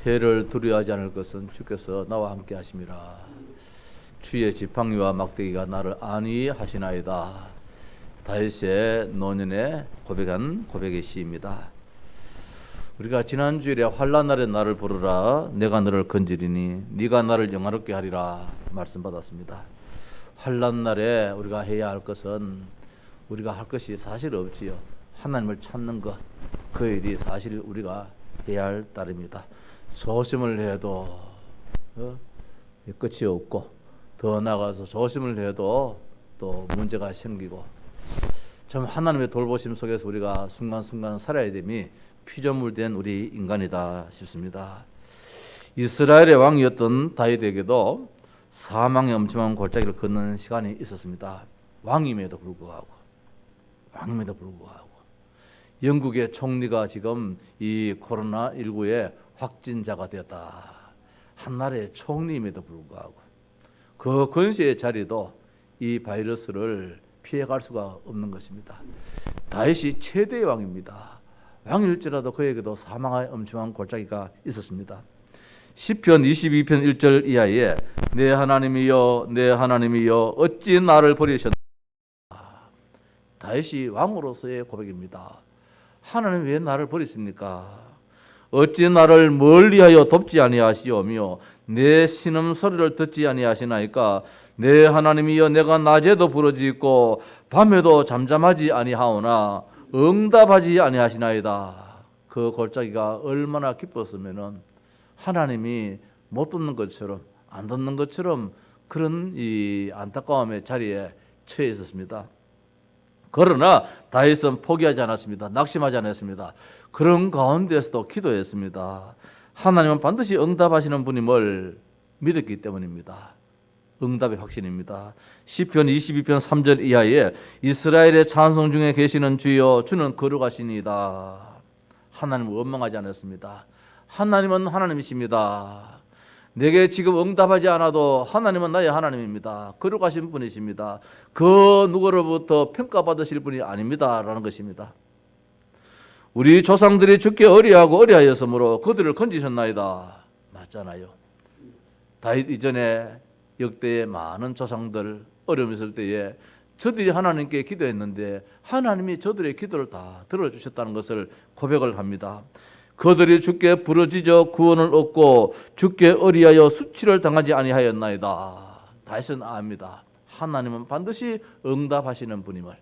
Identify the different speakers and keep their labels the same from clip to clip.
Speaker 1: 해를 두려워하지 않을 것은 주께서 나와 함께 하심이라. 주의 지팡이와 막대기가 나를 안위 하시나이다. 다윗의 노년에 고백한 고백의 시입니다. 우리가 지난주일에 환난날에 나를 부르라 내가 너를 건지리니 네가 나를 영화롭게 하리라 말씀 받았습니다. 환난날에 우리가 해야 할 것은 우리가 할 것이 사실 없지요. 하나님을 찾는 것, 그 일이 사실 우리가 해야 할 따름입니다. 조심을 해도 끝이 없고, 더 나아가서 조심을 해도 또 문제가 생기고, 참 하나님의 돌보심 속에서 우리가 순간순간 살아야 됨이 피조물된 우리 인간이다 싶습니다. 이스라엘의 왕이었던 다윗에게도 사망의 엄청난 골짜기를 걷는 시간이 있었습니다. 왕임에도 불구하고 영국의 총리가 지금 이 코로나19의 확진자가 되었다. 한 나라의 총리임에도 불구하고 그 권세의 자리도 이 바이러스를 피해갈 수가 없는 것입니다. 다윗이 최대의 왕입니다. 왕일지라도 그에게도 사망의 엄청난 골짜기가 있었습니다. 시편 22편 1절 이하에 내 하나님이여 내 하나님이여 어찌 나를 버리셨나. 다윗이 왕으로서의 고백입니다. 하나님 왜 나를 버리십니까? 어찌 나를 멀리하여 돕지 아니하시오며 내 신음 소리를 듣지 아니하시나이까. 내 하나님이여 내가 낮에도 부르짖고 밤에도 잠잠하지 아니하오나 응답하지 아니하시나이다. 그 골짜기가 얼마나 깊었으면은 하나님이 못 듣는 것처럼 안 듣는 것처럼 그런 이 안타까움의 자리에 처해 있었습니다. 그러나 다윗은 포기하지 않았습니다. 낙심하지 않았습니다. 그런 가운데서도 기도했습니다. 하나님은 반드시 응답하시는 분임을 믿었기 때문입니다. 응답의 확신입니다. 시편 22편 3절 이하에 이스라엘의 찬송 중에 계시는 주여 주는 거룩하시니이다. 하나님을 원망하지 않았습니다. 하나님은 하나님이십니다. 내게 지금 응답하지 않아도 하나님은 나의 하나님입니다. 거룩하신 분이십니다. 그 누구로부터 평가받으실 분이 아닙니다 라는 것입니다. 우리 조상들이 주께 어리하였으므로 그들을 건지셨나이다. 맞잖아요. 다윗 이전에 역대의 많은 조상들 어려움 있을 때에 저들이 하나님께 기도했는데 하나님이 저들의 기도를 다 들어주셨다는 것을 고백을 합니다. 그들이 주께 부르짖어 구원을 얻고 주께 어리하여 수치를 당하지 아니하였나이다. 다윗은 압니다. 하나님은 반드시 응답하시는 분임을.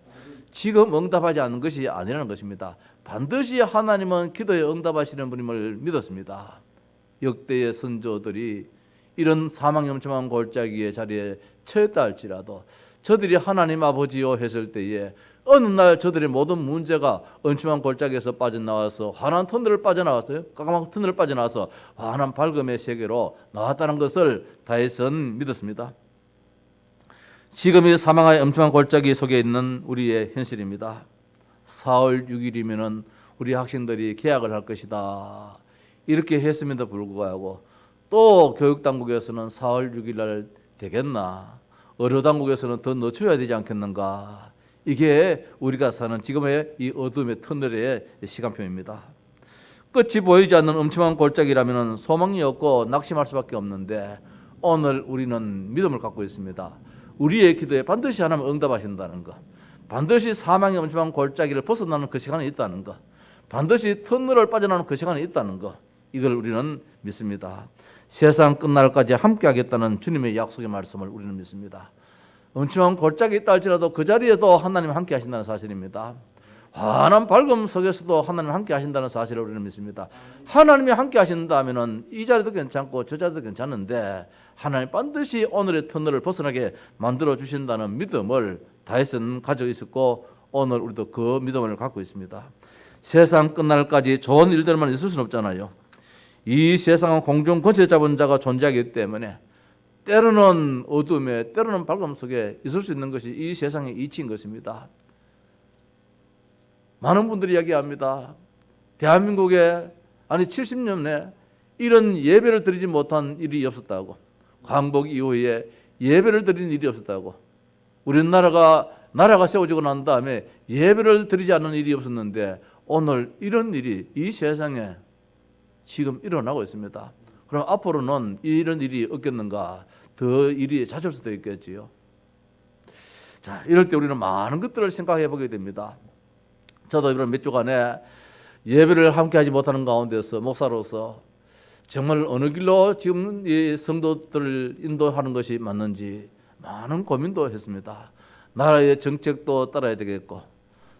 Speaker 1: 지금 응답하지 않는 것이 아니라는 것입니다. 반드시 하나님은 기도에 응답하시는 분임을 믿었습니다. 역대의 선조들이 이런 사망의 엄청난 골짜기의 자리에 처했다 할지라도 저들이 하나님 아버지요 했을 때에 어느 날 저들의 모든 문제가 엄청난 골짜기에서 빠져나와서 환한 터널을 빠져나왔어요. 까마귀 터널을 빠져나와서 환한 밝음의 세계로 나왔다는 것을 다윗은 믿었습니다. 지금 이 사망의 엄청난 골짜기 속에 있는 우리의 현실입니다. 4월 6일이면은 우리 학생들이 개학을 할 것이다. 이렇게 했음에도 불구하고 또 교육당국에서는 4월 6일 날 되겠나? 의료당국에서는 더 늦춰야 되지 않겠는가? 이게 우리가 사는 지금의 이 어둠의 터널의 시간표입니다. 끝이 보이지 않는 엄청난 골짜기라면 소망이 없고 낙심할 수밖에 없는데 오늘 우리는 믿음을 갖고 있습니다. 우리의 기도에 반드시 하나님 응답하신다는 것, 반드시 사망의 엄청난 골짜기를 벗어나는 그 시간이 있다는 것, 반드시 터널을 빠져나오는 그 시간이 있다는 것, 이걸 우리는 믿습니다. 세상 끝날까지 함께하겠다는 주님의 약속의 말씀을 우리는 믿습니다. 엄청난 골짜기 있다 할지라도 그 자리에도 하나님 함께 하신다는 사실입니다. 환한 밝음 속에서도 하나님 함께 하신다는 사실을 우리는 믿습니다. 하나님이 함께 하신다면 이 자리도 괜찮고 저 자리도 괜찮은데 하나님 반드시 오늘의 터널을 벗어나게 만들어 주신다는 믿음을 다윗은 가지고 있었고 오늘 우리도 그 믿음을 갖고 있습니다. 세상 끝날까지 좋은 일들만 있을 수는 없잖아요. 이 세상은 공중 권세 잡은 자가 존재하기 때문에 때로는 어둠에 때로는 밝음 속에 있을 수 있는 것이 이 세상의 이치인 것입니다. 많은 분들이 이야기합니다. 대한민국에 70년 내 이런 예배를 드리지 못한 일이 없었다고. 광복 이후에 예배를 드리는 일이 없었다고. 우리나라가 세워지고 난 다음에 예배를 드리지 않는 일이 없었는데 오늘 이런 일이 이 세상에 지금 일어나고 있습니다. 그럼 앞으로는 이런 일이 없겠는가? 더 일이 잦을 수도 있겠지요. 자, 이럴 때 우리는 많은 것들을 생각해 보게 됩니다. 저도 이런 몇 주간에 예배를 함께 하지 못하는 가운데서 목사로서 정말 어느 길로 지금 이 성도들을 인도하는 것이 맞는지 많은 고민도 했습니다. 나라의 정책도 따라야 되겠고,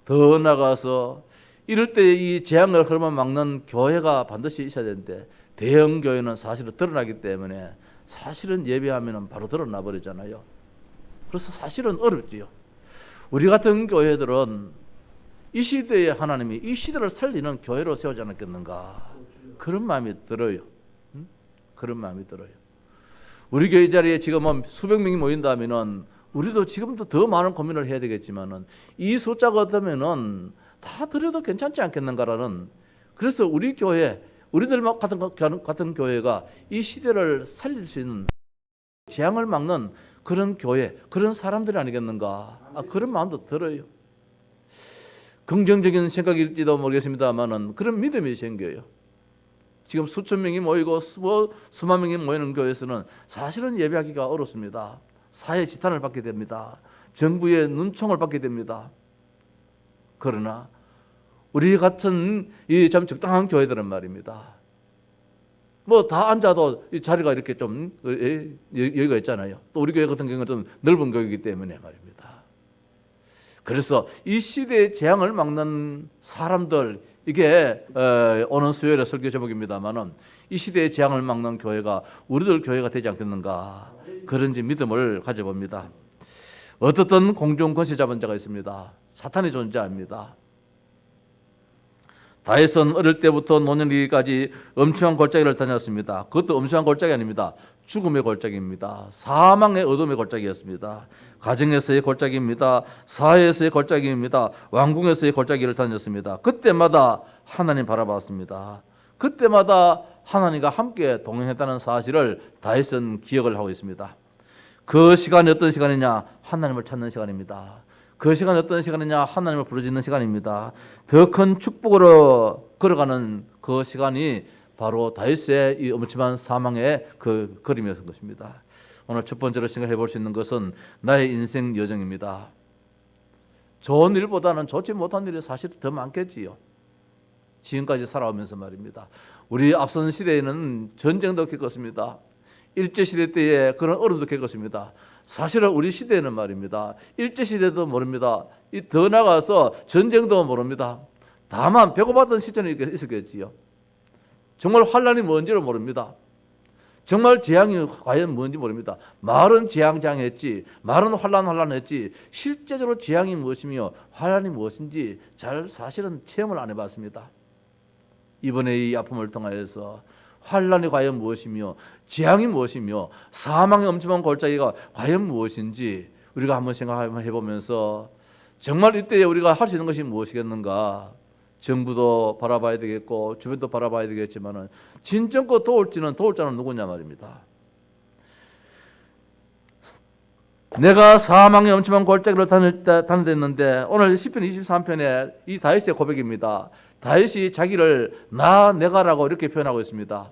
Speaker 1: 더 나아가서 이럴 때 이 재앙을 흐름을 막는 교회가 반드시 있어야 되는데, 대형 교회는 사실은 드러나기 때문에 사실은 예배하면 바로 드러나 버리잖아요. 그래서 사실은 어렵지요. 우리 같은 교회들은 이 시대에 하나님이 이 시대를 살리는 교회로 세우지 않았겠는가, 그런 마음이 들어요. 그런 마음이 들어요. 우리 교회 자리에 지금 수백 명이 모인다면은 우리도 지금도 더 많은 고민을 해야 되겠지만은 이 숫자가 되면은 다 드려도 괜찮지 않겠는가라는, 그래서 우리 교회, 우리들 같은 교회가 이 시대를 살릴 수 있는, 재앙을 막는 그런 교회, 그런 사람들이 아니겠는가, 그런 마음도 들어요. 긍정적인 생각일지도 모르겠습니다만은 그런 믿음이 생겨요. 지금 수천 명이 모이고 수만 명이 모이는 교회에서는 사실은 예배하기가 어렵습니다. 사회 지탄을 받게 됩니다. 정부의 눈총을 받게 됩니다. 그러나 우리 같은 이 참 적당한 교회들은 말입니다, 뭐 다 앉아도 이 자리가 이렇게 좀 여유가 있잖아요. 또 우리 교회 같은 경우는 좀 넓은 교회이기 때문에 말입니다. 그래서 이 시대의 재앙을 막는 사람들, 이게 오는 수요일에 설교 제목입니다만은 이 시대의 재앙을 막는 교회가 우리들 교회가 되지 않겠는가, 그런 믿음을 가져봅니다. 어떻든 공중 권세 잡은 자가 있습니다. 사탄이 존재합니다. 다윗은 어릴 때부터 노년이기까지 엄청난 골짜기를 다녔습니다. 그것도 엄청난 골짜기 아닙니다. 죽음의 골짜기입니다. 사망의 어둠의 골짜기였습니다. 가정에서의 골짜기입니다. 사회에서의 골짜기입니다. 왕궁에서의 골짜기를 다녔습니다. 그때마다 하나님 바라봤습니다. 그때마다 하나님과 함께 동행했다는 사실을 다윗은 기억을 하고 있습니다. 그 시간이 어떤 시간이냐? 하나님을 찾는 시간입니다. 그 시간이 어떤 시간이냐? 하나님을 부르짖는 시간입니다. 더 큰 축복으로 걸어가는 그 시간이 바로 다윗의 이 엄청난 사망의 그 그림이었던 것입니다. 오늘 첫 번째로 생각해 볼 수 있는 것은 나의 인생 여정입니다. 좋은 일보다는 좋지 못한 일이 사실 더 많겠지요. 지금까지 살아오면서 말입니다. 우리 앞선 시대에는 전쟁도 겪었습니다. 일제시대 때에 그런 어려움도 겪었습니다. 사실은 우리 시대에는 말입니다, 일제시대도 모릅니다. 더 나가서 전쟁도 모릅니다. 다만 배고팠던 시절이 있었겠지요. 정말 환란이 뭔지를 모릅니다. 정말 재앙이 과연 뭔지 모릅니다. 말은 재앙했지, 말은 환란했지, 실제적으로 재앙이 무엇이며 환란이 무엇인지 잘 사실은 체험을 안 해봤습니다. 이번에 이 아픔을 통하여서 환란이 과연 무엇이며 재앙이 무엇이며 사망의 엄청난 골짜기가 과연 무엇인지 우리가 한번 생각해 보면서 정말 이때 우리가 할 수 있는 것이 무엇이겠는가, 정부도 바라봐야 되겠고 주변도 바라봐야 되겠지만은 진정껏 도울 자는 누구냐 말입니다. 내가 사망의 엄청난 골짜기를 다녔는데 오늘 시편 23편에 이 다윗의 고백입니다. 다윗이 자기를 내가라고 이렇게 표현하고 있습니다.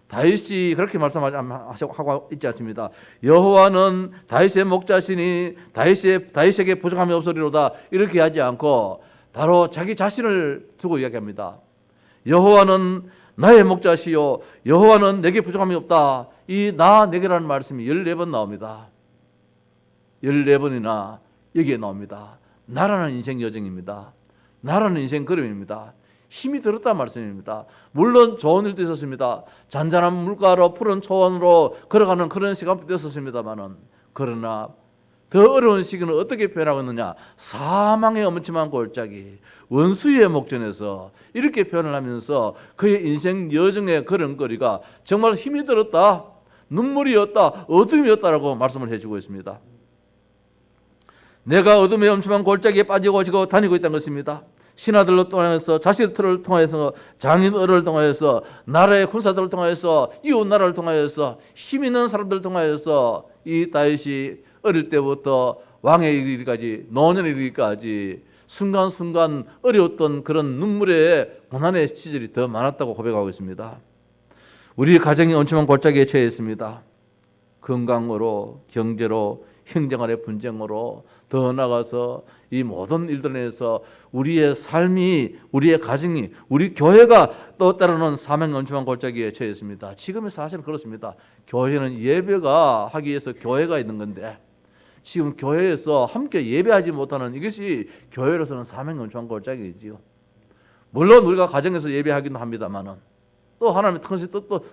Speaker 1: 다윗이 그렇게 말씀하고 있지 않습니다. 여호와는 다윗의 목자시니 다윗에게 부족함이 없으리로다, 이렇게 하지 않고 바로 자기 자신을 두고 이야기합니다. 여호와는 나의 목자시요 여호와는 내게 부족함이 없다. 이 내게라는 말씀이 14번 나옵니다. 14번이나 여기에 나옵니다. 나라는 인생 여정입니다. 나라는 인생 그림입니다. 힘이 들었다는 말씀입니다. 물론 좋은 일도 있었습니다. 잔잔한 물가로 푸른 초원으로 걸어가는 그런 시간도 있었습니다만은, 그러나 더 어려운 시기는 어떻게 표현하고 있느냐? 사망의 엄청난 골짜기, 원수의 목전에서 이렇게 표현을 하면서 그의 인생 여정의 걸음걸이가 정말 힘이 들었다, 눈물이었다, 어둠이었다라고 말씀을 해주고 있습니다. 내가 어둠의 엄청난 골짜기에 빠지고 지고 다니고 있다는 것입니다. 신하들을 통해서, 자식들을 통해서, 장인어른을 통해서, 나라의 군사들을 통해서, 이웃 나라를 통해서, 힘 있는 사람들을 통해서 이 다윗이 어릴 때부터 왕에 이르기까지, 노년에 이르기까지 순간순간 어려웠던 그런 눈물의 고난의 시절이 더 많았다고 고백하고 있습니다. 우리 가정이 엄청난 골짜기에 처해 있습니다. 건강으로, 경제로, 행정안의 분쟁으로, 더 나아가서 이 모든 일들에서 우리의 삶이, 우리의 가정이, 우리 교회가 또 때로는 사명 엄청난 골짜기에 처해 있습니다. 지금은 사실은 그렇습니다. 교회는 예배가 하기 위해서 교회가 있는 건데 지금 교회에서 함께 예배하지 못하는 이것이 교회로서는 사명 엄청난 골짜기이지요. 물론 우리가 가정에서 예배하기도 합니다만은 또 하나님의 큰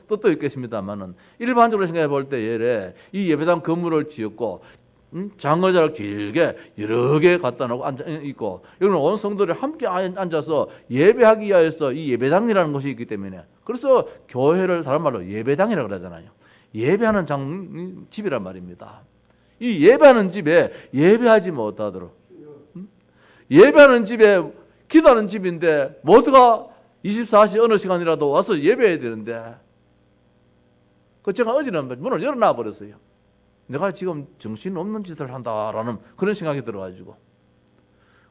Speaker 1: 뜻도 있겠습니다만은 일반적으로 생각해 볼 때 예래 이 예배당 건물을 지었고 장의자를 길게 여러 개 갖다 놓고 앉아 있고 여기는 온 성도들이 함께 앉아서 예배하기 위해서 이 예배당이라는 것이 있기 때문에 그래서 교회를 다른 말로 예배당이라고 그러잖아요. 예배하는 집이란 말입니다. 이 예배하는 집에 예배하지 못하도록 예배하는 집에 기도하는 집인데 모두가 24시 어느 시간이라도 와서 예배해야 되는데 제가 어제는 문을 열어놔 버렸어요. 내가 지금 정신없는 짓을 한다라는 그런 생각이 들어가지고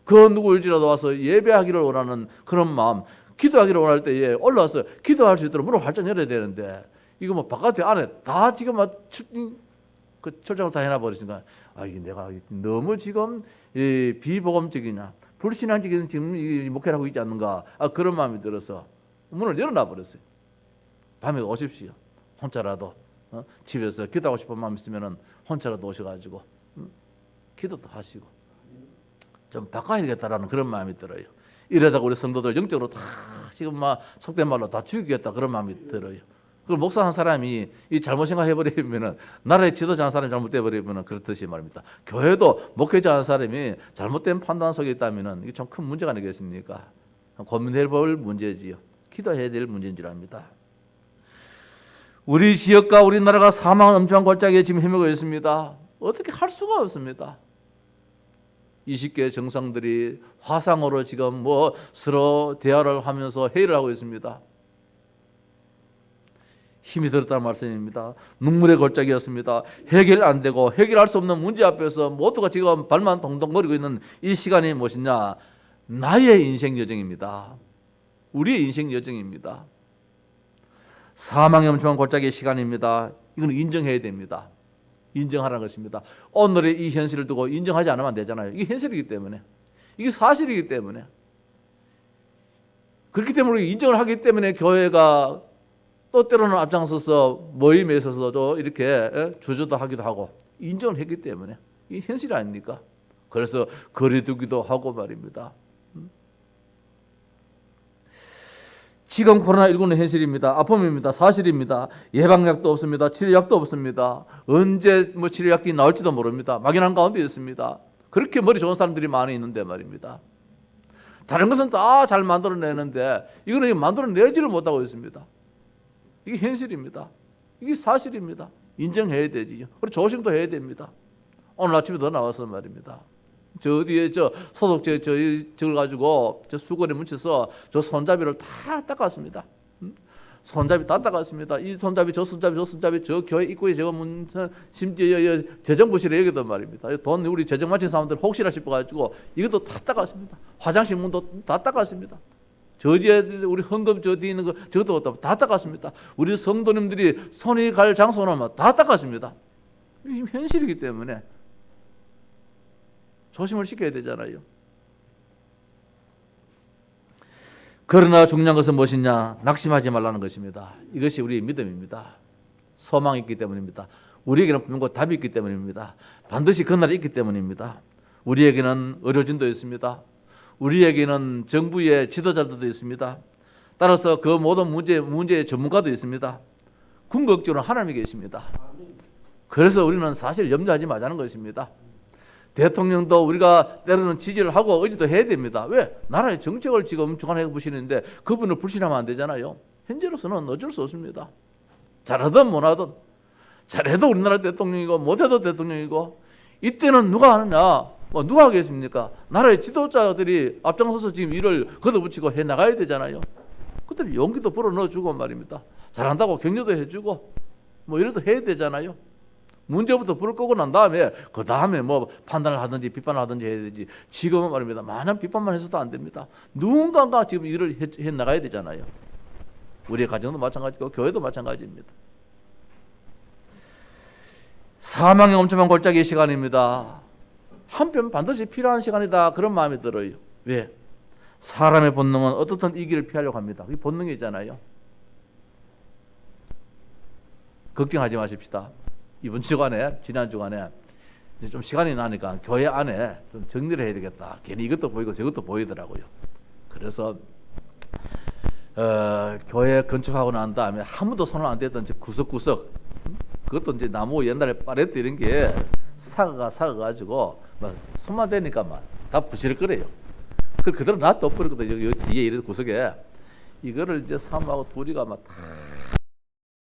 Speaker 1: 그 누구일지라도 와서 예배하기를 원하는 그런 마음, 기도하기를 원할 때에 올라와서 기도할 수 있도록 문을 활짝 열어야 되는데 이거 뭐 바깥에 안에 다 지금 그 철장을 다 해놔 버리니까 이게 내가 너무 지금 비복음적이냐 불신앙적인 지금 목회를 하고 있지 않는가 그런 마음이 들어서 문을 열어놔 버렸어요. 밤에 오십시오. 혼자라도 집에서 기도하고 싶은 마음 있으면은 혼자라도 오셔가지고 기도도 하시고 좀 바꿔야겠다라는 그런 마음이 들어요. 이러다가 우리 성도들 영적으로 다 지금 막 속된 말로 다 죽이겠다 그런 마음이 들어요. 그 목사 한 사람이 이 잘못 생각해 버리면은 나라의 지도자 한 사람이 잘못돼 버리면은 그렇듯이 말입니다. 교회도 목회자 한 사람이 잘못된 판단 속에 있다면은 이게 좀 큰 문제가 아니겠습니까? 고민해 볼 문제지요. 기도해야 될 문제인 줄 압니다. 우리 지역과 우리나라가 사망 엄청난 골짜기에 지금 헤매고 있습니다. 어떻게 할 수가 없습니다. 20개 정상들이 화상으로 지금 뭐 서로 대화를 하면서 회의를 하고 있습니다. 힘이 들었다는 말씀입니다. 눈물의 골짜기였습니다. 해결 안 되고 해결할 수 없는 문제 앞에서 모두가 지금 발만 동동거리고 있는 이 시간이 무엇이냐? 나의 인생 여정입니다. 우리의 인생 여정입니다. 사망의 엄청난 골짜기의 시간입니다. 이건 인정해야 됩니다. 인정하라는 것입니다. 오늘의 이 현실을 두고 인정하지 않으면 안 되잖아요. 이게 현실이기 때문에, 이게 사실이기 때문에, 그렇기 때문에 인정을 하기 때문에 교회가 또 때로는 앞장서서 모임에 있어서도 이렇게 주저도 하기도 하고 인정을 했기 때문에 이게 현실 아닙니까? 그래서 거리두기도 하고 말입니다. 지금 코로나19는 현실입니다. 아픔입니다. 사실입니다. 예방약도 없습니다. 치료약도 없습니다. 언제 치료약이 나올지도 모릅니다. 막연한 가운데 있습니다. 그렇게 머리 좋은 사람들이 많이 있는데 말입니다. 다른 것은 다 잘 만들어내는데 이거는 만들어내지를 못하고 있습니다. 이게 현실입니다. 이게 사실입니다. 인정해야 되지요. 그리고 조심도 해야 됩니다. 오늘 아침에도 나와서 말입니다. 저 어디에 저걸 가지고 저 수건에 묻혀서 저 손잡이를 다 닦았습니다. 손잡이 다 닦았습니다. 이 손잡이 저 손잡이 저 교회 입구에 저거 심지어 재정부실에 여기도 말입니다. 돈 우리 재정 맞힌 사람들 혹시나 싶어가지고 이것도 다 닦았습니다. 화장실 문도 다 닦았습니다. 저지에 우리 헌금 저 뒤에 있는 거 저것도 다 닦았습니다. 우리 성도님들이 손이 갈 장소는 다 닦았습니다. 이게 현실이기 때문에 조심을 시켜야 되잖아요. 그러나 중요한 것은 무엇이냐? 낙심하지 말라는 것입니다. 이것이 우리의 믿음입니다. 소망이 있기 때문입니다. 우리에게는 분명히 답이 있기 때문입니다. 반드시 그날이 있기 때문입니다. 우리에게는 의료진도 있습니다. 우리에게는 정부의 지도자들도 있습니다. 따라서 그 모든 문제의 전문가도 있습니다. 궁극적으로 하나님이 계십니다. 그래서 우리는 사실 염려하지 말자는 것입니다. 대통령도 우리가 때로는 지지를 하고 의지도 해야 됩니다. 왜? 나라의 정책을 지금 주관해 보시는데 그분을 불신하면 안 되잖아요. 현재로서는 어쩔 수 없습니다. 잘하든 못하든 잘해도 우리나라 대통령이고 못해도 대통령이고 이때는 누가 하느냐? 누가 하겠습니까? 나라의 지도자들이 앞장서서 지금 일을 걷어붙이고 해나가야 되잖아요. 그들이 용기도 불어넣어주고 말입니다. 잘한다고 격려도 해주고 이래도 해야 되잖아요. 문제부터 불을 끄고 난 다음에 그 다음에 판단을 하든지 비판을 하든지 해야 되지. 지금은 말입니다. 마냥 비판만 해서도 안 됩니다. 누군가가 지금 일을 해 나가야 되잖아요. 우리의 가정도 마찬가지고 교회도 마찬가지입니다. 사망의 엄청난 골짜기 시간입니다. 한편 반드시 필요한 시간이다 그런 마음이 들어요. 왜? 사람의 본능은 어떻든 이 길을 피하려고 합니다. 그게 본능이잖아요. 걱정하지 마십시다. 이번 주간에 지난 주간에 이제 좀 시간이 나니까 교회 안에 좀 정리를 해야 되겠다. 괜히 이것도 보이고 저것도 보이더라고요. 그래서 교회 건축하고 난 다음에 한 번도 손을 안 댔던 구석구석, 그것도 이제 나무 옛날에 파레트 이런 게 사가가지고 막 손만 대니까 막 다 부실거려요. 그대로 놔둬 버렸거든요. 여기 뒤에 이런 구석에 이거를 이제 사모하고 둘이가 막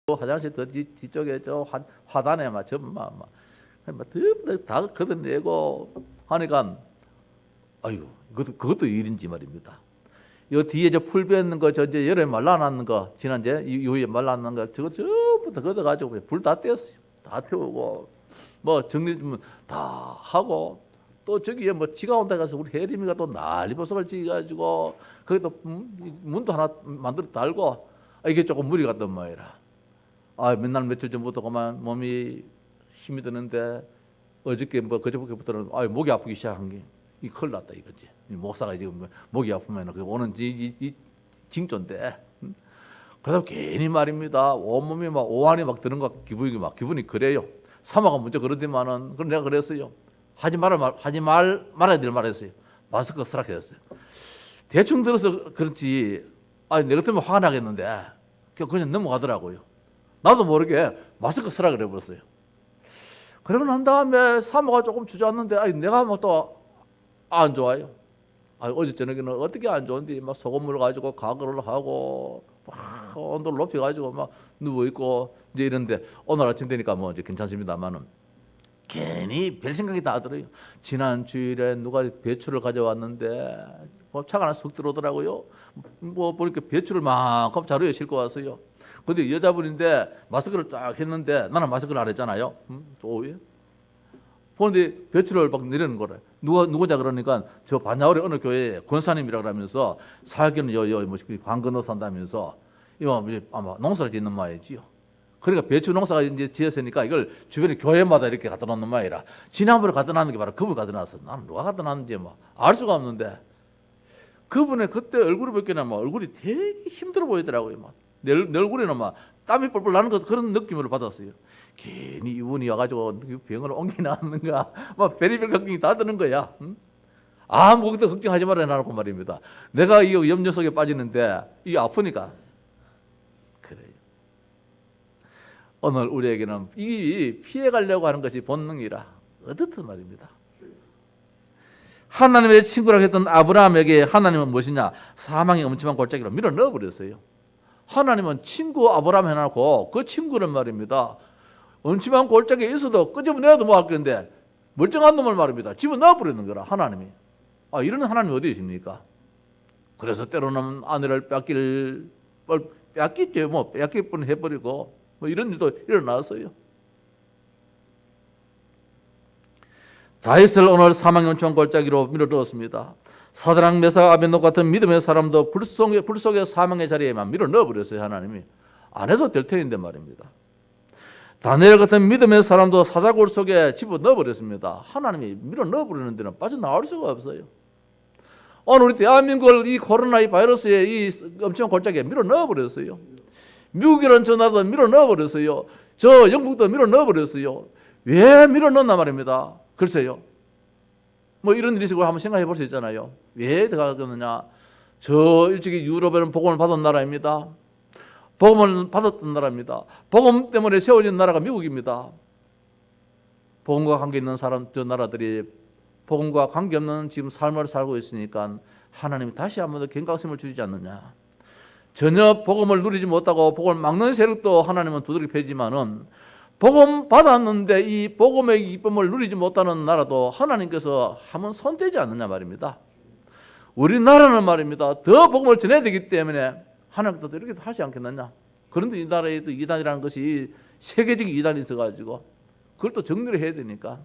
Speaker 1: 화장실 더 뒤쪽에 저 화단에 막 전막 다 걷어내고 하니까 아이고 그것도 일인지 말입니다. 요 뒤에 저 풀 뱉는 거, 저 이제 여름에 말라놨는 거, 지난주에 이후에 말라놨는 거, 저거 전부 다 걷어가지고 불 다 떼었어요. 다 태우고, 뭐 정리 좀 다 하고, 또 저기에 뭐 지가 온다 가서 우리 혜림이가 또 난리보석을 지어가지고, 거기도 문도 하나 만들어 달고, 이게 조금 무리 갔단 말이라. 맨날 며칠 전부터 그만 몸이 힘이 드는데, 어저께 뭐 그저께부터는 목이 아프기 시작한 게, 이 큰일 났다 이거지. 목사가 지금 목이 아프면 그 오는 이 징조인데. 그래서 괜히 말입니다. 온몸이 막 오한이 막 드는 것 기분이 그래요. 사마가 먼저 그러더만은 그럼 내가 그랬어요. 하지 말아야 될 말했어요. 마스크 쓰라 했어요. 대충 들어서 그렇지. 내가 때문에 화가 나겠는데 그냥 넘어가더라고요. 나도 모르게 마스크 쓰라 그래 버렸어요. 그러고 난 다음에 사모가 조금 주저앉는데 내가 뭐 또 안 좋아요. 어제 저녁에는 어떻게 안 좋은데 막 소금물 가지고 가글을 하고 막 온도를 높여 가지고 막 누워 있고 이제 이런데 오늘 아침 되니까 뭐 이제 괜찮습니다만은 괜히 별 생각이 다 들어요. 지난 주일에 누가 배추를 가져왔는데 뭐 차가 하나 쑥 들어오더라고요. 뭐 보니까 배추를 만큼 자루에 싣고 왔어요. 근데 여자분인데 마스크를 딱 했는데 나는 마스크를 안 했잖아요. 또 그런데 배추를 막 내리는 거래. 누구냐 그러니까 저 반야월의 어느 교회 권사님이라 그러면서 살기는 관 건너 산다면서 이거 아마 농사를 짓는 마이지요. 그러니까 배추 농사가 이제 지었으니까 이걸 주변에 교회마다 이렇게 갖다 놓는 마이라. 지난번에 갖다 놨는 게 바로 그분 갖다 놨어. 나는 누가 갖다 놨는지 뭐 알 수가 없는데 그분의 그때 얼굴을 보니까 막 얼굴이 되게 힘들어 보이더라고요. 막 내 얼굴에는 막 땀이 뻘뻘 나는 것 그런 느낌을 받았어요. 괜히 이분이 와가지고 병을 옮기나 하는가 막 별의별 걱정이 다 드는 거야. 아무것도 걱정하지 말아야 나놓고 말입니다. 내가 이 염려 속에 빠지는데 이게 아프니까 그래요. 오늘 우리에게는 이 피해가려고 하는 것이 본능이라 어떻든 말입니다. 하나님의 친구라고 했던 아브라함에게 하나님은 무엇이냐? 사망의 엄청난 골짜기로 밀어 넣어버렸어요. 하나님은 친구 아브라함 해놓고 그 친구는 말입니다. 엄청난 골짜기에 있어도 끄집어내도 뭐 할 건데 멀쩡한 놈을 말입니다. 집어넣어버리는 거라 하나님이. 이런 하나님이 어디 있습니까? 그래서 때로는 아내를 뺏기죠. 뭐 뺏길 뻔 해버리고 뭐 이런 일도 일어났어요. 다윗을 오늘 사망의 엄청난 골짜기로 밀어넣었습니다. 사드락 메삭 아벤노 같은 믿음의 사람도 불 속의 사망의 자리에만 밀어 넣어버렸어요. 하나님이. 안 해도 될 텐데 말입니다. 다니엘 같은 믿음의 사람도 사자굴 속에 집어넣어버렸습니다. 하나님이 밀어 넣어버리는 데는 빠져나올 수가 없어요. 오늘 우리 대한민국을 이 코로나 이 바이러스의 이 엄청난 골짜기에 밀어 넣어버렸어요. 미국이라는 저 나라도 밀어 넣어버렸어요. 저 영국도 밀어 넣어버렸어요. 왜 밀어 넣었나 말입니다. 글쎄요. 뭐 이런 일이 한번 생각해 볼 수 있잖아요. 왜 들어가겠느냐? 저 일찍이 유럽에는 복음을 받은 나라입니다. 복음을 받았던 나라입니다. 복음 때문에 세워진 나라가 미국입니다. 복음과 관계 있는 저 나라들이 복음과 관계없는 지금 삶을 살고 있으니까 하나님이 다시 한번 더 경각심을 주지 않느냐. 전혀 복음을 누리지 못하고 복음을 막는 세력도 하나님은 두드려 패지만은 복음 받았는데 이 복음의 기쁨을 누리지 못하는 나라도 하나님께서 한번 손대지 않느냐 말입니다. 우리나라는 말입니다. 더 복음을 전해야 되기 때문에 하나님께서 이렇게 하지 않겠느냐. 그런데 이 나라에도 이단이라는 것이 세계적인 이단이 있어가지고 그걸 또 정리를 해야 되니까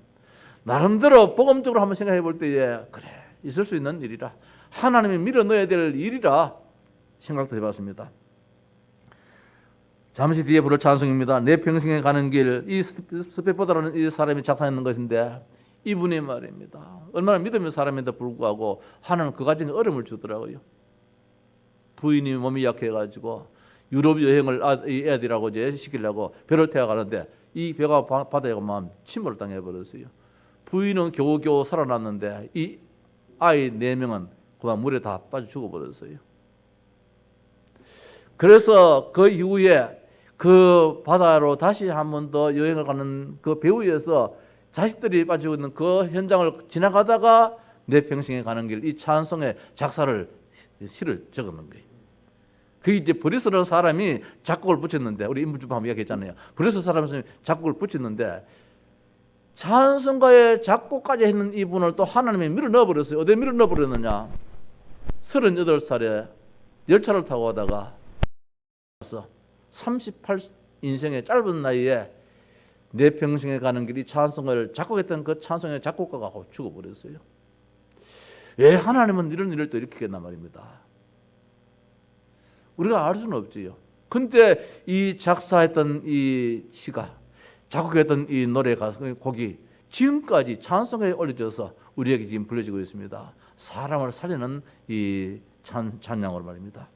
Speaker 1: 나름대로 복음적으로 한번 생각해 볼 때에 그래 있을 수 있는 일이라 하나님이 밀어 넣어야 될 일이라 생각도 해봤습니다. 잠시 뒤에 부를 찬송입니다. 내 평생에 가는 길, 이 스페포드라는 이 사람이 작사했는 것인데 이분이 말입니다. 얼마나 믿음의 사람인데 불구하고 하나는 그 가정에 어려움을 주더라고요. 부인이 몸이 약해가지고 유럽 여행을 이 애들하고 이제 시키려고 배를 태워 가는데 이 배가 바다에 가면 침몰을 당해버렸어요. 부인은 겨우겨우 살아났는데 이 아이 4명은 그만 물에 다 빠져 죽어버렸어요. 그래서 그 이후에 그 바다로 다시 한 번 더 여행을 가는 그 배 위에서 자식들이 빠지고 있는 그 현장을 지나가다가 내 평생에 가는 길 이 찬송의 작사를 시를 적었는 거예요. 그 이제 브리스라는 사람이 작곡을 붙였는데 우리 인물주법 한번 이야기했잖아요. 브리스 사람이 작곡을 붙였는데 찬송가의 작곡까지 했는 이분을 또 하나님이 밀어 넣어버렸어요. 어디에 밀어 넣어버렸느냐? 38살에 열차를 타고 가다가 38 인생의 짧은 나이에 내 평생에 가는 길이 찬송을 작곡했던 그 찬송의 작곡가가 죽어버렸어요. 왜 하나님은 이런 일을 또 일으키겠나 말입니다. 우리가 알 수는 없지요. 근데 이 작사했던 이 시가 작곡했던 이 노래 곡이 지금까지 찬송에 올려져서 우리에게 지금 불려지고 있습니다. 사람을 살리는 이 찬양으로 말입니다.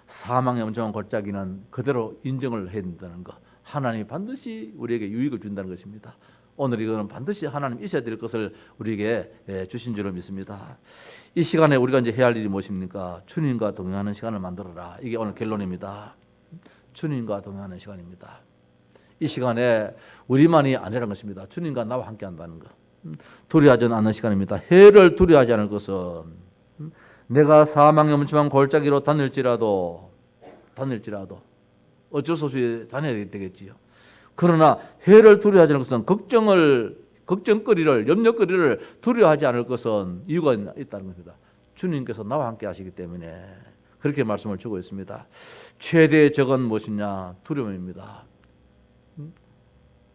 Speaker 1: 사망의 엄청난 골짜기는 그대로 인정을 해야 된다는 것. 하나님이 반드시 우리에게 유익을 준다는 것입니다. 오늘 이거는 반드시 하나님 있어야 될 것을 우리에게 주신 줄로 믿습니다. 이 시간에 우리가 이제 해야 할 일이 무엇입니까? 주님과 동행하는 시간을 만들어라. 이게 오늘 결론입니다. 주님과 동행하는 시간입니다. 이 시간에 우리만이 아니라는 것입니다. 주님과 나와 함께 한다는 것. 두려워하지 않는 시간입니다. 해를 두려워하지 않을 것은 내가 사망의 엄청난 골짜기로 다닐지라도 어쩔 수 없이 다녀야 되겠지요. 그러나 해를 두려워하지 않을 것은 걱정거리를 염려거리를 두려워하지 않을 것은 이유가 있다는 겁니다. 주님께서 나와 함께 하시기 때문에 그렇게 말씀을 주고 있습니다. 최대의 적은 무엇이냐? 두려움입니다.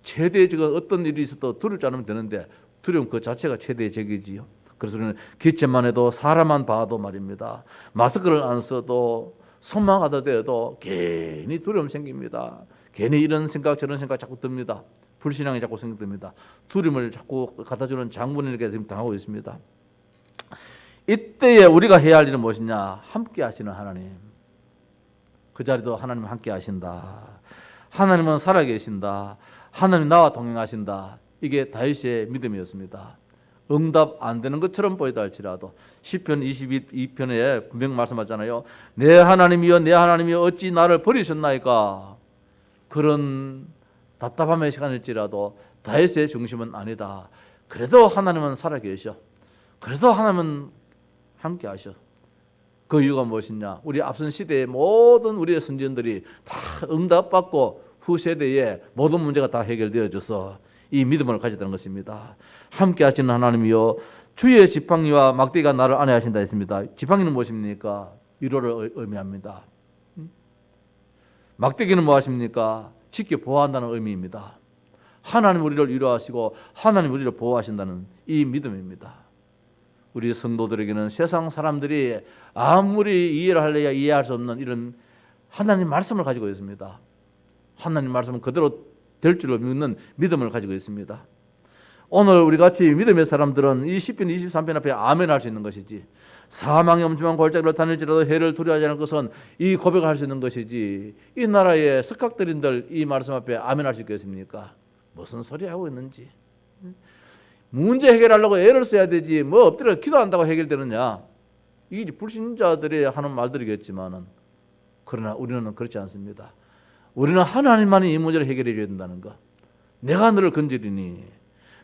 Speaker 1: 최대의 적은 어떤 일이 있어도 두렵지 않으면 되는데 두려움 그 자체가 최대의 적이지요. 그래서 우리는 기침만 해도 사람만 봐도 말입니다. 마스크를 안 써도 손만 가도 돼도 괜히 두려움 생깁니다. 괜히 이런 생각 저런 생각 자꾸 듭니다. 불신앙이 자꾸 생깁니다. 두려움을 자꾸 갖다주는 장본인에게 지금 당하고 있습니다. 이때에 우리가 해야 할 일은 무엇이냐? 함께 하시는 하나님. 그 자리도 하나님 함께 하신다. 하나님은 살아계신다. 하나님 나와 동행하신다. 이게 다윗의 믿음이었습니다. 응답 안 되는 것처럼 보이다 할지라도 시편 22편에 분명 말씀하잖아요. 내 하나님이여 내 하나님이여 어찌 나를 버리셨나이까. 그런 답답함의 시간일지라도 다윗의 중심은 아니다. 그래도 하나님은 살아계셔. 그래도 하나님은 함께 하셔. 그 이유가 무엇이냐? 우리 앞선 시대의 모든 우리의 선지자들이 다 응답받고 후세대에 모든 문제가 다 해결되어져서 이 믿음을 가졌다는 것입니다. 함께 하시는 하나님이여 주의 지팡이와 막대기가 나를 안위하신다 했습니다. 지팡이는 무엇입니까? 위로를 의미합니다. 막대기는 무엇입니까? 지켜 보호한다는 의미입니다. 하나님 우리를 위로하시고 하나님 우리를 보호하신다는 이 믿음입니다. 우리 성도들에게는 세상 사람들이 아무리 이해를 하려야 이해할 수 없는 이런 하나님 말씀을 가지고 있습니다. 하나님 말씀은 그대로 될 줄로 믿는 믿음을 가지고 있습니다. 오늘 우리 같이 믿음의 사람들은 이 시편 23편 앞에 아멘 할 수 있는 것이지, 사망의 엄청난 골짜기로 다닐지라도 해를 두려워하지 않을 것은 이 고백을 할 수 있는 것이지, 이 나라의 석학들인들 이 말씀 앞에 아멘 할 수 있겠습니까? 무슨 소리 하고 있는지. 문제 해결하려고 애를 써야 되지 뭐 엎드려 기도한다고 해결되느냐. 이게 불신자들이 하는 말들이겠지만은, 그러나 우리는 그렇지 않습니다. 우리는 하나님만이 이 문제를 해결해 줘야 된다는 것. 내가 너를 건지리니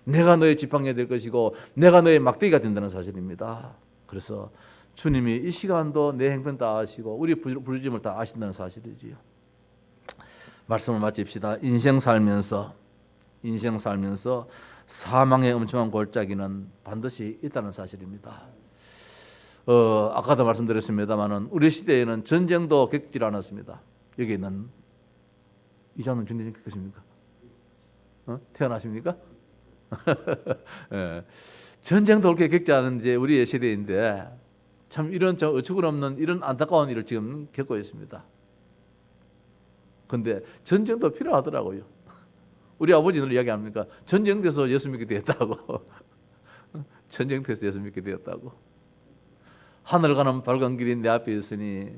Speaker 1: 내가 너의 지팡이가 될 것이고 내가 너의 막대기가 된다는 사실입니다. 그래서 주님이 이 시간도 내 행편 다 아시고 우리 부르짐을 다 아신다는 사실이지요. 말씀을 마칩시다. 인생 살면서 사망의 엄청난 골짜기는 반드시 있다는 사실입니다. 아까도 말씀드렸습니다만은 우리 시대에는 전쟁도 겪질 않았습니다. 여기 있는 이장님 전쟁 겪으십니까? 태어나십니까? 예. 전쟁도 그렇게 겪지 않은 이제 우리의 시대인데 참 이런 어처구니 없는 이런 안타까운 일을 지금 겪고 있습니다. 근데 전쟁도 필요하더라고요. 우리 아버지는 이야기합니까? 전쟁돼서 예수 믿게 되었다고. 전쟁돼서 예수 믿게 되었다고. 하늘 가는 밝은 길이 내 앞에 있으니,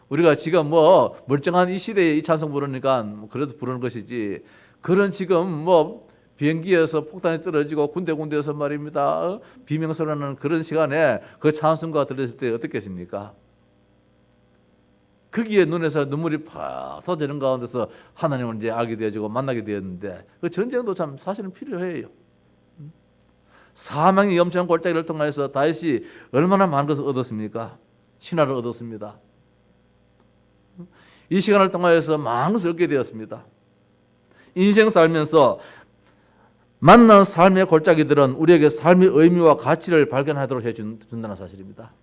Speaker 1: 우리가 지금 뭐 멀쩡한 이 시대에 이 찬송 부르니까 그래도 부르는 것이지, 그런 지금 뭐 비행기에서 폭탄이 떨어지고 군데군데에서 말입니다, 비명소리 나는 그런 시간에 그 찬송가 들렸을 때 어떻겠습니까? 거기에 눈에서 눈물이 팍 터지는 가운데서 하나님을 이제 알게 되어지고 만나게 되었는데, 그 전쟁도 참 사실은 필요해요. 사망의 염치한 골짜기를 통해서 다윗이 얼마나 많은 것을 얻었습니까? 신화를 얻었습니다. 이 시간을 통해서 많은 것을 얻게 되었습니다. 인생 살면서 만난 삶의 골짜기들은 우리에게 삶의 의미와 가치를 발견하도록 해준다는 사실입니다.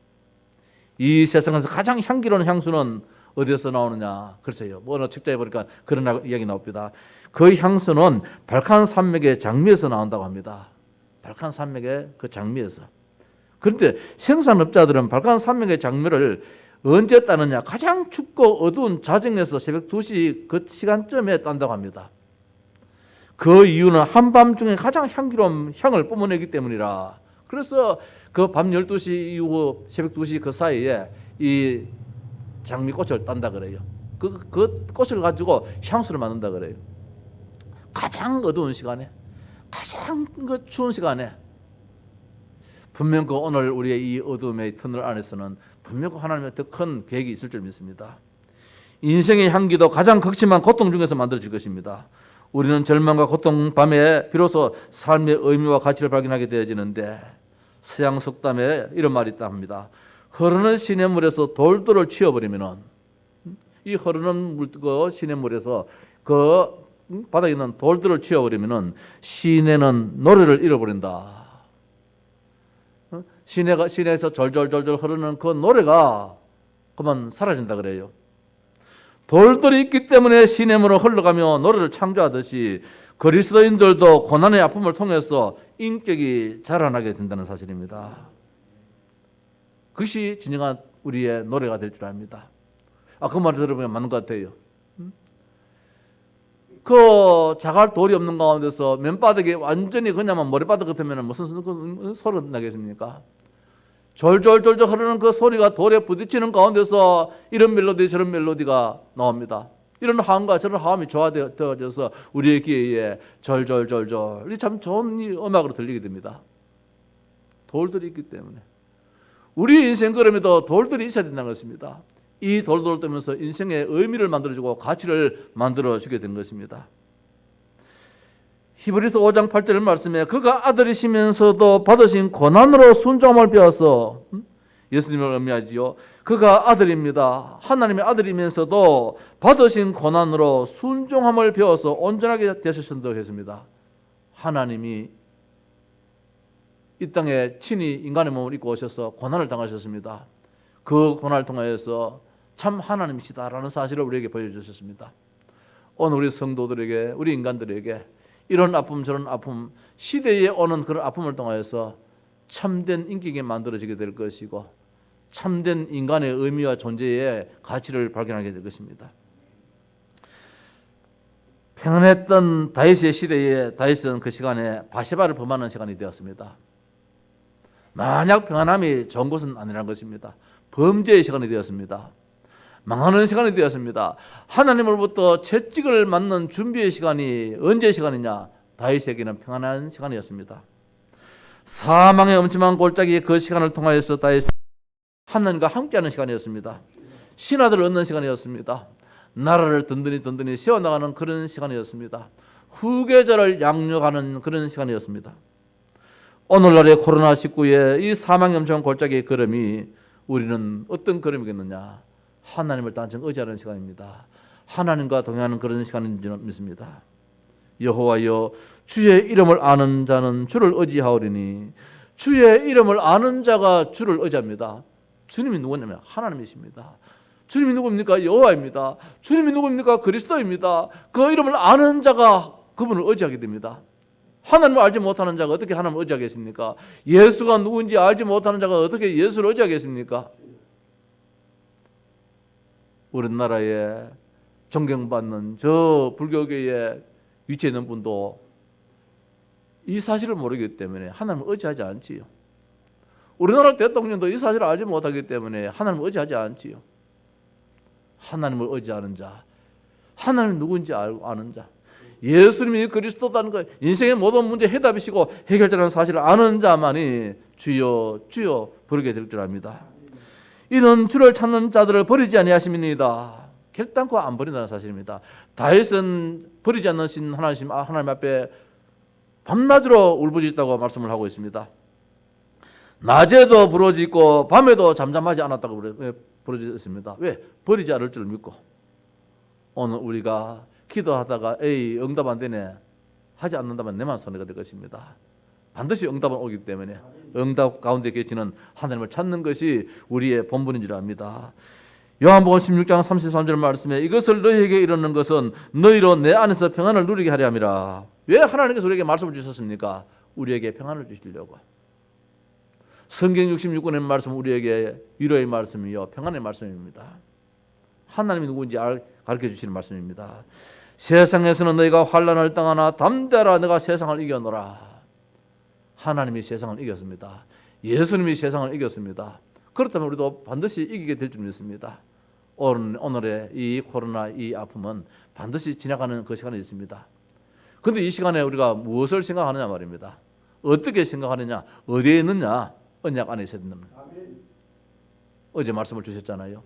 Speaker 1: 이 세상에서 가장 향기로운 향수는 어디에서 나오느냐? 글쎄요, 뭐 어느 책자에 보니까 그런 이야기 나옵니다. 그 향수는 발칸 산맥의 장미에서 나온다고 합니다. 발칸 산맥의 그 장미에서. 그런데 생산업자들은 발칸 산맥의 장미를 언제 따느냐? 가장 춥고 어두운 자정에서 새벽 2시 그 시간쯤에 딴다고 합니다. 그 이유는 한밤중에 가장 향기로운 향을 뿜어내기 때문이라. 그래서 그 밤 12시 이후 새벽 2시 그 사이에 이 장미꽃을 딴다 그래요. 그 꽃을 가지고 향수를 만든다 그래요. 가장 어두운 시간에, 가장 그 추운 시간에, 분명 그 오늘 우리의 이 어둠의 터널 안에서는 분명 하나님의 더 큰 계획이 있을 줄 믿습니다. 인생의 향기도 가장 극심한 고통 중에서 만들어질 것입니다. 우리는 절망과 고통 밤에 비로소 삶의 의미와 가치를 발견하게 되어지는데, 서양 속담에 이런 말이 있다 합니다. 흐르는 시냇물에서 돌들을 치워버리면은, 이 흐르는 그 시냇물에서 그 바닥에 있는 돌들을 치워버리면은 시내는 노래를 잃어버린다. 시내에서 절절절절 흐르는 그 노래가 그만 사라진다 그래요. 돌들이 있기 때문에 시냇물을 흘러가며 노래를 창조하듯이 그리스도인들도 고난의 아픔을 통해서 인격이 자라나게 된다는 사실입니다. 그것이 진정한 우리의 노래가 될 줄 압니다. 그 말을 들어보면 맞는 것 같아요. 그 자갈 돌이 없는 가운데서 맨바닥에 완전히 그냥 머리바닥 같으면 무슨 소리가 나겠습니까? 졸졸졸졸 흐르는 그 소리가 돌에 부딪히는 가운데서 이런 멜로디 저런 멜로디가 나옵니다. 이런 화음과 저런 화음이 조화되어져서 우리의 귀에 졸졸졸졸, 이 참 좋은 음악으로 들리게 됩니다. 돌들이 있기 때문에. 우리 인생 걸음에도 돌들이 있어야 된다는 것입니다. 이 돌들을 뜨면서 인생의 의미를 만들어주고 가치를 만들어주게 된 것입니다. 히브리서 5장 8절 말씀에 그가 아들이시면서도 받으신 고난으로 순종함을 배워서, 예수님을 의미하지요. 그가 아들입니다. 하나님의 아들이면서도 받으신 고난으로 순종함을 배워서 온전하게 되셨다고 했습니다. 하나님이 이 땅에 친히 인간의 몸을 입고 오셔서 고난을 당하셨습니다. 그 고난을 통하여서 참 하나님이시다라는 사실을 우리에게 보여주셨습니다. 오늘 우리 성도들에게, 우리 인간들에게 이런 아픔 저런 아픔, 시대에 오는 그런 아픔을 통하여서 참된 인격이 만들어지게 될 것이고 참된 인간의 의미와 존재의 가치를 발견하게 될 것입니다. 평안했던 다윗의 시대에 다윗은 그 시간에 바세바를 범하는 시간이 되었습니다. 만약 평안함이 좋은 것은 아니라는 것입니다. 범죄의 시간이 되었습니다. 망하는 시간이 되었습니다. 하나님으로부터 채찍을 맞는 준비의 시간이 언제의 시간이냐? 다윗에게는 평안한 시간이었습니다. 사망의 엄침한 골짜기의 그 시간을 통하여서 다윗은 하나님과 함께하는 시간이었습니다. 신하들을 얻는 시간이었습니다. 나라를 든든히 세워나가는 그런 시간이었습니다. 후계자를 양육하는 그런 시간이었습니다. 오늘날의 코로나19의 이 사망의 엄청난 골짜기의 걸음이 우리는 어떤 걸음이겠느냐? 하나님을 단정 의지하는 시간입니다. 하나님과 동행하는 그런 시간인 줄 믿습니다. 여호와여, 주의 이름을 아는 자는 주를 의지하오리니. 주의 이름을 아는 자가 주를 의지합니다. 주님이 누구냐면 하나님이십니다. 주님이 누구입니까? 여호와입니다. 주님이 누구입니까? 그리스도입니다. 그 이름을 아는 자가 그분을 의지하게 됩니다. 하나님을 알지 못하는 자가 어떻게 하나님을 의지하겠습니까? 예수가 누구인지 알지 못하는 자가 어떻게 예수를 의지하겠습니까? 우리나라에 존경받는 저 불교계에 위치해 있는 분도 이 사실을 모르기 때문에 하나님을 의지하지 않지요. 우리나라 대통령도 이 사실을 알지 못하기 때문에 하나님을 의지하지 않지요. 하나님을 의지하는 자, 하나님 누구인지 아는 자, 예수님이 그리스도다는 것, 인생의 모든 문제 해답이시고 해결자라는 사실을 아는 자만이 주여 주여 부르게 될 줄 압니다. 이는 주를 찾는 자들을 버리지 아니하심이니이다. 결단코 안 버린다는 사실입니다. 다윗은 버리지 않는 신 하나님 앞에 밤낮으로 울부짖다고 말씀을 하고 있습니다. 낮에도 부르짖고 밤에도 잠잠하지 않았다고 부르짖었습니다. 왜? 버리지 않을 줄 믿고. 오늘 우리가 기도하다가 에이 응답 안 되네 하지 않는다면 내만 손해가 될 것입니다. 반드시 응답은 오기 때문에 응답 가운데 계시는 하나님을 찾는 것이 우리의 본분인 줄 압니다. 요한복음 16장 33절 말씀에 이것을 너희에게 이르는 것은 너희로 내 안에서 평안을 누리게 하려 함이라. 왜 하나님께서 우리에게 말씀을 주셨습니까? 우리에게 평안을 주시려고. 성경 66권의 말씀 우리에게 위로의 말씀이요 평안의 말씀입니다. 하나님이 누구인지 가르쳐 주시는 말씀입니다. 세상에서는 너희가 환난을 당하나 담대하라 내가 세상을 이겨노라. 하나님이 세상을 이겼습니다. 예수님이 세상을 이겼습니다. 그렇다면 우리도 반드시 이기게 될 줄 믿습니다. 오늘의 이 코로나 이 아픔은 반드시 지나가는 그 시간이 있습니다. 그런데 이 시간에 우리가 무엇을 생각하느냐 말입니다. 어떻게 생각하느냐, 어디에 있느냐, 언약 안에 있어야 된다. 어제 말씀을 주셨잖아요.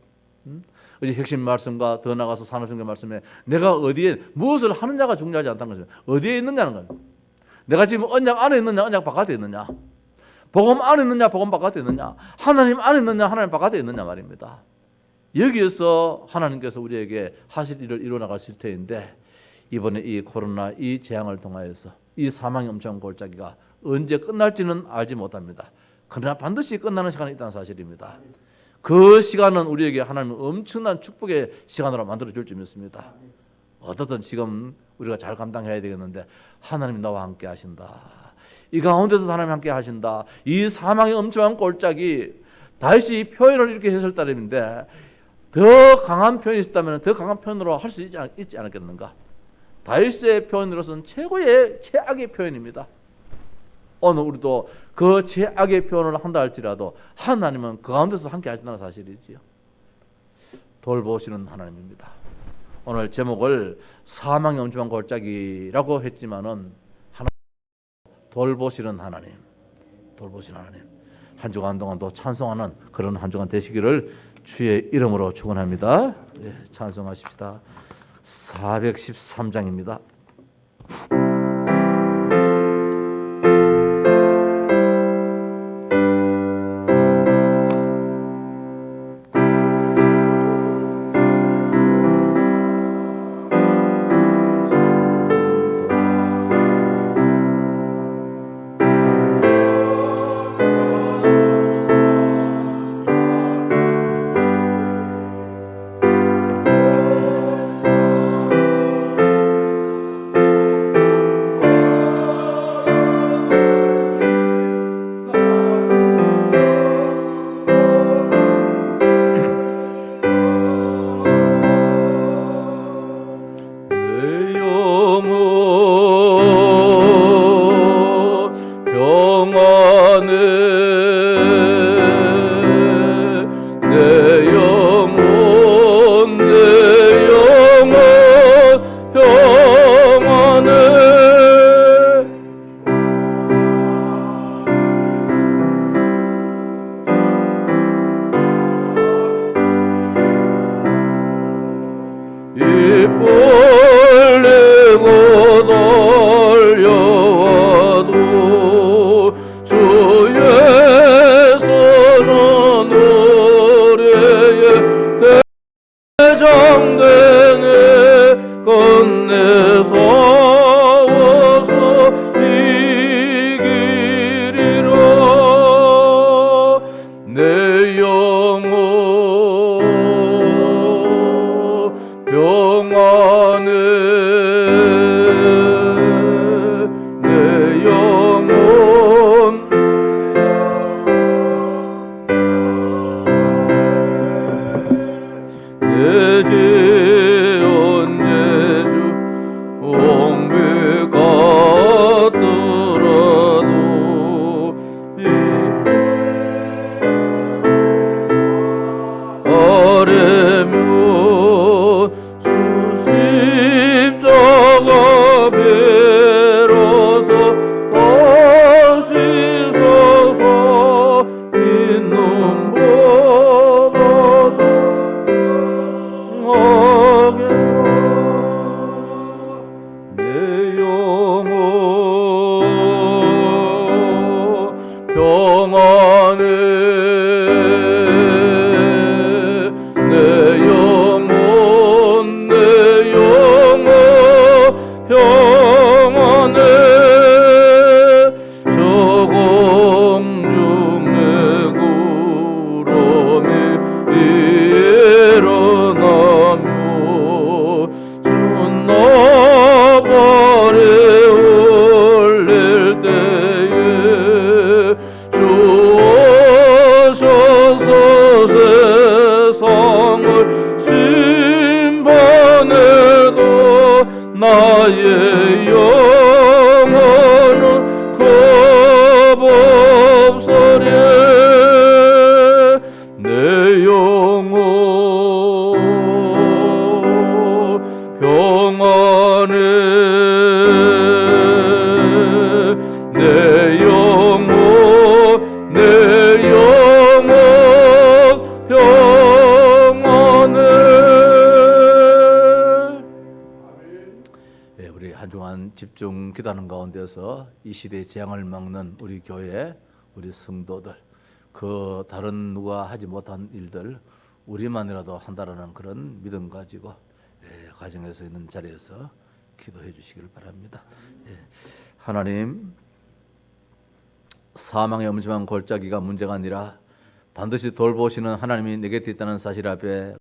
Speaker 1: 어제 핵심 말씀과 더 나가서 산업성경 말씀에 내가 어디에 무엇을 하느냐가 중요하지 않다는 것입니다. 어디에 있느냐는 겁니다. 내가 지금 언약 안에 있느냐, 언약 바깥에 있느냐, 복음 안에 있느냐, 복음 바깥에 있느냐, 하나님 안에 있느냐, 하나님 바깥에 있느냐 말입니다. 여기에서 하나님께서 우리에게 하실 일을 이루어나가실 터인데 이번에 이 코로나 이 재앙을 통하여서 이 사망의 엄청난 골짜기가 언제 끝날지는 알지 못합니다. 그러나 반드시 끝나는 시간이 있다는 사실입니다. 그 시간은 우리에게 하나님은 엄청난 축복의 시간으로 만들어줄 줄 믿습니다. 어떻든 지금 우리가 잘 감당해야 되겠는데 하나님이 나와 함께 하신다. 이 가운데서 하나님이 함께 하신다. 이 사망의 엄청난 골짜기 다시 표현을 이렇게 했을 따름인데 더 강한 표현이 있다면 더 강한 표현으로 할 수 있지 않겠는가. 다윗의 표현으로서는 최악의 표현입니다. 오늘 우리도 그 최악의 표현을 한다 할지라도 하나님은 그 가운데서 함께 하신다는 사실이지요. 돌보시는 하나님입니다. 오늘 제목을 사망의 엄청난 골짜기라고 했지만은 하나님 돌보시는 하나님, 돌보시는 하나님. 한 주간 동안도 찬송하는 그런 한 주간 되시기를 주의 이름으로 축원합니다. 네, 찬송하십시다. 413장입니다. 나의 영혼은 겁없으랴. 내 영혼 평안해. 내 영혼 평안해. 예, 우리 한 주간 집중 기도하는 가운데서 이 시대의 재앙을 막는 우리 교회, 우리 성도들, 그 다른 누가 하지 못한 일들 우리만이라도 한다라는 그런 믿음 가지고 가정에서 있는 자리에서 기도해 주시길 바랍니다. 하나님, 사망의 엄심한 골짜기가 문제가 아니라 반드시 돌보시는 하나님이 내 곁에 있다는 사실 앞에